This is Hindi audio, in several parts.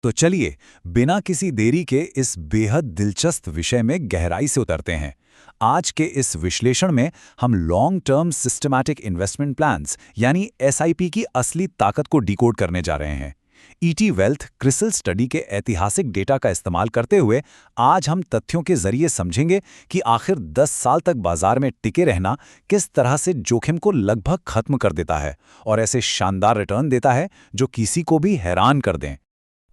तो चलिए, बिना किसी देरी के इस बेहद दिलचस्प विषय में गहराई से उतरते हैं। आज के इस विश्लेषण में हम long term systematic investment plans यानी एसआईपी की असली ताकत को डिकोड करने जा रहे हैं। ईटी वेल्थ क्रिसिल स्टडी के ऐतिहासिक डेटा का इस्तेमाल करते हुए आज हम तथ्यों के जरिए समझेंगे कि आखिर 10 साल तक बाजार में टिके रहना किस तरह से जोखिम को लगभग खत्म कर देता है और ऐसे शानदार रिटर्न देता है जो किसी को भी हैरान कर दें।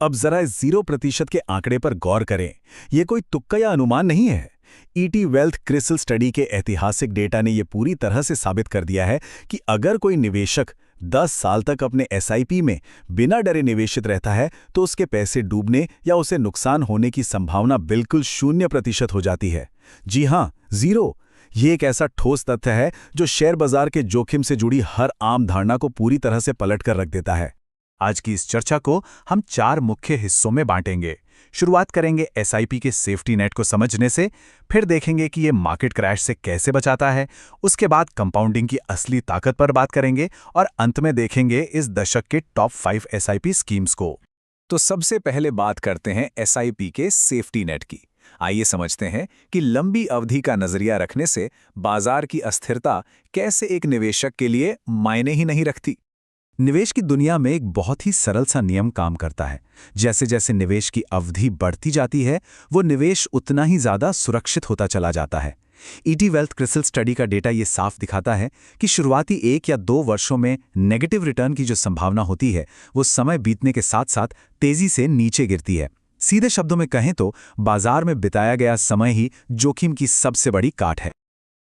अब जरा इस 0% के आंकड़े पर गौर करें। ये कोई तुक्का या अनुमान नहीं है। ईटी वेल्थ क्रिसिल स्टडी के ऐतिहासिक डेटा ने यह पूरी तरह से साबित कर दिया है कि अगर कोई निवेशक 10 साल तक अपने एसआईपी में बिना डरे निवेशित रहता है तो उसके पैसे डूबने या उसे नुकसान होने की संभावना बिल्कुल 0% हो जाती है। जी हां, 0। ये एक ऐसा ठोस तथ्य है जो शेयर बाजार के जोखिम से जुड़ी हर आम धारणा को पूरी तरह से पलट कर रख देता है। आज की इस चर्चा को हम 4 मुख्य हिस्सों में बांटेंगे। शुरुआत करेंगे एसआईपी के सेफ्टी नेट को समझने से, फिर देखेंगे कि ये मार्केट क्रैश से कैसे बचाता है, उसके बाद कंपाउंडिंग की असली ताकत पर बात करेंगे और अंत में देखेंगे इस दशक के टॉप 5 एसआईपी स्कीम्स को। तो सबसे पहले बात करते हैं एसआईपी के सेफ्टी नेट की। आइए समझते हैं कि लंबी अवधि का नजरिया रखने से बाजार की अस्थिरता कैसे एक निवेशक के लिए मायने ही नहीं रखती। निवेश की दुनिया में एक बहुत ही सरल सा नियम काम करता है। जैसे जैसे निवेश की अवधि बढ़ती जाती है, वो निवेश उतना ही ज्यादा सुरक्षित होता चला जाता है। ईटी वेल्थ क्रिसिल स्टडी का डेटा ये साफ दिखाता है कि शुरुआती 1 या 2 वर्षों में नेगेटिव रिटर्न की जो संभावना होती है, वो समय बीतने के साथ साथ तेजी से नीचे गिरती है। सीधे शब्दों में कहें तो बाजार में बिताया गया समय ही जोखिम की सबसे बड़ी काट है।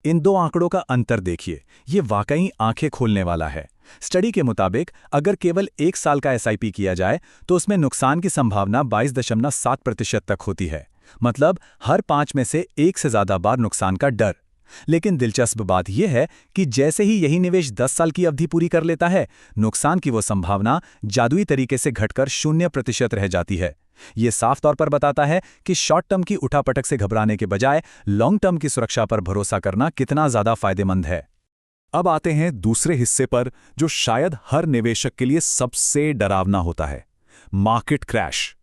इन 2 आंकड़ों का अंतर देखिए, ये वाकई आंखें खोलने वाला है। स्टडी के मुताबिक अगर केवल 1 साल का एसआईपी किया जाए तो उसमें नुकसान की संभावना 22.7% तक होती है। मतलब हर 5 में से 1 से ज्यादा बार नुकसान का डर। लेकिन दिलचस्प बात यह है कि जैसे ही यही निवेश 10 साल की अवधि पूरी कर लेता है, नुकसान की वो संभावना जादुई तरीके से घटकर 0% रह जाती है। ये साफ तौर पर बताता है कि शॉर्ट टर्म की उठापटक से घबराने के बजाय लॉन्ग टर्म की सुरक्षा पर भरोसा करना कितना ज्यादा फायदेमंद है। अब आते हैं दूसरे हिस्से पर, जो शायद हर निवेशक के लिए सबसे डरावना होता है, मार्केट क्रैश।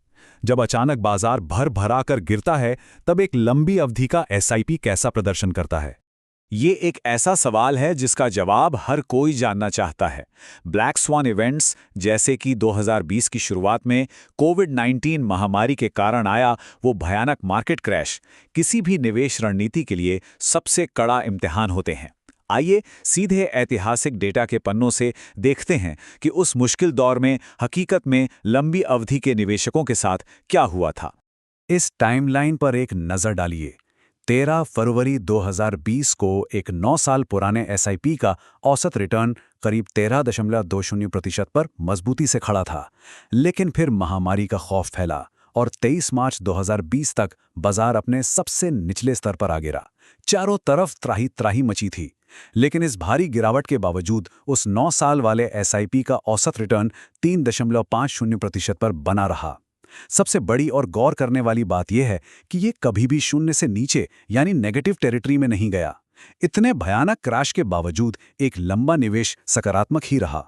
जब अचानक बाजार भर भरा कर गिरता है, तब एक लंबी अवधि का एसआईपी कैसा प्रदर्शन करता है? ये एक ऐसा सवाल है जिसका जवाब हर कोई जानना चाहता है। ब्लैक स्वान इवेंट्स जैसे कि 2020 की शुरुआत में कोविड-19 महामारी के कारण आया वो भयानक मार्केट क्रैश, किसी भी निवेश रणनीति के लिए सबसे कड़ा इम्तिहान होते हैं। आइए सीधे ऐतिहासिक डेटा के पन्नों से देखते हैं कि उस मुश्किल दौर में हकीकत में लंबी अवधि के निवेशकों के साथ क्या हुआ था। इस टाइमलाइन पर एक नज़र डालिए। 13 फरवरी 2020 को एक 9 साल पुराने एसआईपी का औसत रिटर्न करीब 13.20% पर मजबूती से खड़ा था। लेकिन फिर महामारी का खौफ फैला और 23 मार्च 2020 तक बाजार अपने सबसे निचले स्तर पर आ गिरा। चारों तरफ त्राही त्राही मची थी। लेकिन इस भारी गिरावट के बावजूद उस 9 साल वाले एसआईपी का औसत रिटर्न 3.50% पर बना रहा। सबसे बड़ी और गौर करने वाली बात यह है कि ये कभी भी 0 से नीचे यानी नेगेटिव टेरिटरी में नहीं गया। इतने भयानक क्रैश के बावजूद एक लंबा निवेश सकारात्मक ही रहा।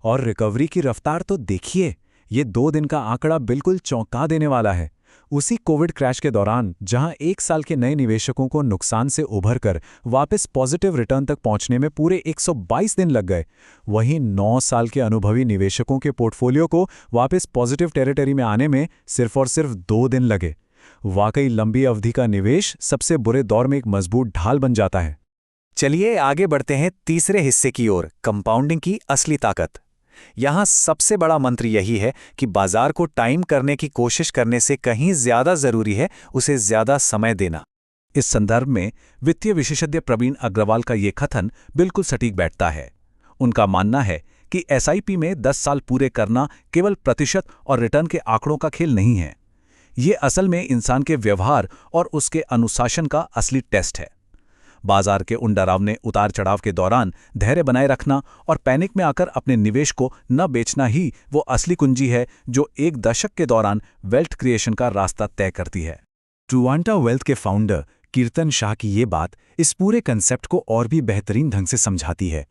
और रिकवरी की रफ्तार तो देखिए, ये 2 दिन का आंकड़ा बिल्कुल चौंका देने वाला है। उसी कोविड क्रैश के दौरान जहां 1 साल के नए निवेशकों को नुकसान से उभरकर वापस पॉजिटिव रिटर्न तक पहुंचने में पूरे 122 दिन लग गए, वहीं 9 साल के अनुभवी निवेशकों के पोर्टफोलियो को वापस पॉजिटिव टेरिटरी में आने में सिर्फ और सिर्फ 2 दिन लगे। वाकई लंबी अवधि का निवेश सबसे बुरे दौर में एक मजबूत ढाल बन जाता है। चलिए आगे बढ़ते हैं तीसरे हिस्से की ओर, कंपाउंडिंग की असली ताकत। यहां सबसे बड़ा मंत्र यही है कि बाजार को टाइम करने की कोशिश करने से कहीं ज्यादा जरूरी है उसे ज्यादा समय देना। इस संदर्भ में वित्तीय विशेषज्ञ प्रवीण अग्रवाल का ये कथन बिल्कुल सटीक बैठता है। उनका मानना है कि एसआईपी में 10 साल पूरे करना केवल प्रतिशत और रिटर्न के आंकड़ों का खेल नहीं है। ये असल में इंसान के व्यवहार और उसके अनुशासन का असली टेस्ट है। बाजार के उन डरावने उतार चढ़ाव के दौरान धैर्य बनाए रखना और पैनिक में आकर अपने निवेश को न बेचना ही वो असली कुंजी है जो एक दशक के दौरान वेल्थ क्रिएशन का रास्ता तय करती है। ट्रूवांटा वेल्थ के फाउंडर कीर्तन शाह की ये बात इस पूरे कंसेप्ट को और भी बेहतरीन ढंग से समझाती है।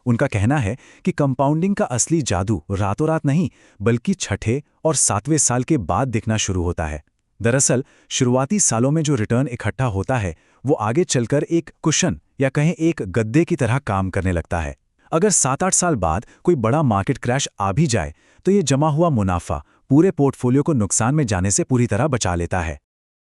उनका कहना है कि कंपाउंडिंग का असली जादू रातों रात नहीं, बल्कि छठे और 7वें साल के बाद दिखना शुरू होता है। दरअसल शुरुआती सालों में जो रिटर्न इकट्ठा होता है वो आगे चलकर एक कुशन या कहें एक गद्दे की तरह काम करने लगता है। अगर 7-8 साल बाद कोई बड़ा मार्केट क्रैश आ भी जाए तो ये जमा हुआ मुनाफा पूरे पोर्टफोलियो को नुकसान में जाने से पूरी तरह बचा लेता है।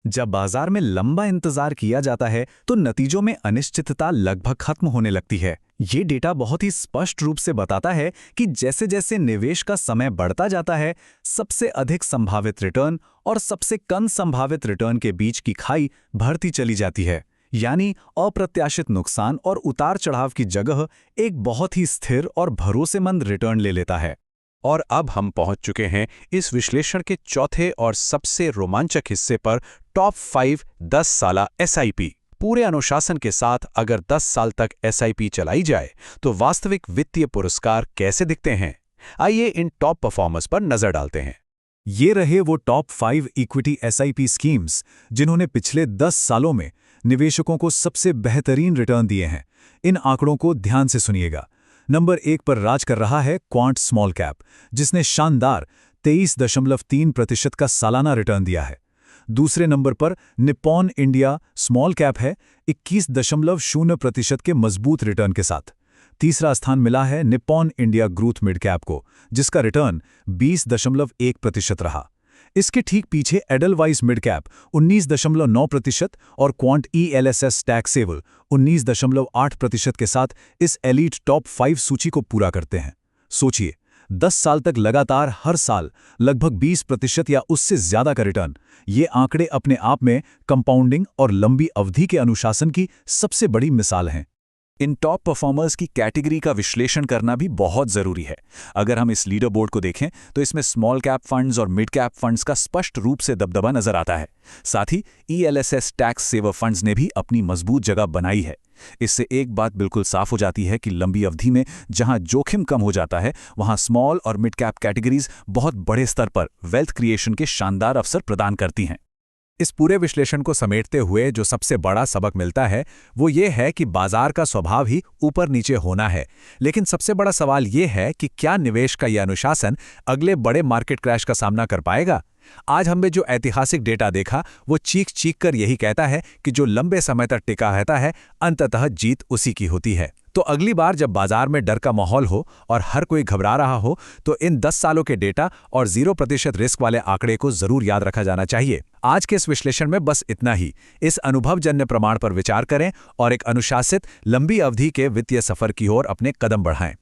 जब बाजार में लंबा इंतजार किया जाता है तो नतीजों में अनिश्चितता लगभग खत्म होने लगती है। ये डेटा बहुत ही स्पष्ट रूप से बताता है कि जैसे जैसे निवेश का समय बढ़ता जाता है, सबसे अधिक संभावित रिटर्न और सबसे कम संभावित रिटर्न के बीच की खाई बढ़ती चली जाती है। यानी अप्रत्याशित नुकसान और उतार चढ़ाव की जगह एक बहुत ही स्थिर और भरोसेमंद रिटर्न ले लेता है। और अब हम पहुंच चुके हैं इस विश्लेषण के चौथे और सबसे रोमांचक हिस्से पर, टॉप 5 10 साला SIP। पूरे अनुशासन के साथ अगर 10 साल तक SIP चलाई जाए तो वास्तविक वित्तीय पुरस्कार कैसे दिखते हैं? आइए इन टॉप परफॉर्मर्स पर नजर डालते हैं। ये रहे वो टॉप 5 इक्विटी SIP स्कीम्स जिन्होंने पिछले 10 सालों में निवेशकों को सबसे बेहतरीन रिटर्न दिए हैं। इन आंकड़ों को ध्यान से सुनिएगा। नंबर 1 पर राज कर रहा है क्वांट स्मॉल कैप, जिसने शानदार 23.3% का सालाना रिटर्न दिया है। दूसरे नंबर पर निप्पॉन इंडिया स्मॉल कैप है 21.0% के मजबूत रिटर्न के साथ। तीसरा स्थान मिला है Nippon India growth mid cap को, जिसका रिटर्न 20.1% रहा। इसके ठीक पीछे एडलवाइस मिड कैप 19.9% और क्वांट ELSS टैक्सेबल 19.8% के साथ इस एलीट टॉप 5 सूची को पूरा करते हैं। सोचिए, 10 साल तक लगातार हर साल लगभग 20% या उससे ज्यादा का रिटर्न। ये आंकड़े अपने आप में कंपाउंडिंग और लंबी अवधि के अनुशासन की सबसे बड़ी मिसाल हैं। इन टॉप परफॉर्मर्स की कैटेगरी का विश्लेषण करना भी बहुत ज़रूरी है। अगर हम इस लीडर बोर्ड को देखें तो इसमें स्मॉल कैप फंड्स और मिड कैप फंड्स का स्पष्ट रूप से दबदबा नजर आता है। साथ ही ELSS टैक्स सेवर फंड्स ने भी अपनी मजबूत जगह बनाई है। इससे एक बात बिल्कुल साफ हो जाती है कि लंबी अवधि में जहां जोखिम कम हो जाता है, वहां स्मॉल और मिड कैप कैटेगरीज बहुत बड़े स्तर पर वेल्थ क्रिएशन के शानदार अवसर प्रदान करती हैं। इस पूरे विश्लेषण को समेटते हुए जो सबसे बड़ा सबक मिलता है वो ये है कि बाजार का स्वभाव ही ऊपर नीचे होना है। लेकिन सबसे बड़ा सवाल ये है कि क्या निवेश का यह अनुशासन अगले बड़े मार्केट क्रैश का सामना कर पाएगा? आज हमने जो ऐतिहासिक डेटा देखा वो चीख चीख कर यही कहता है कि जो लंबे समय तक टिका रहता है, अंततः जीत उसी की होती है। तो अगली बार जब बाजार में डर का माहौल हो और हर कोई घबरा रहा हो तो इन 10 सालों के डेटा और 0% रिस्क वाले आंकड़े को जरूर याद रखा जाना चाहिए। आज के इस विश्लेषण में बस इतना ही। इस अनुभवजन्य प्रमाण पर विचार करें और एक अनुशासित लंबी अवधि के वित्तीय सफर की ओर अपने कदम बढ़ाएं।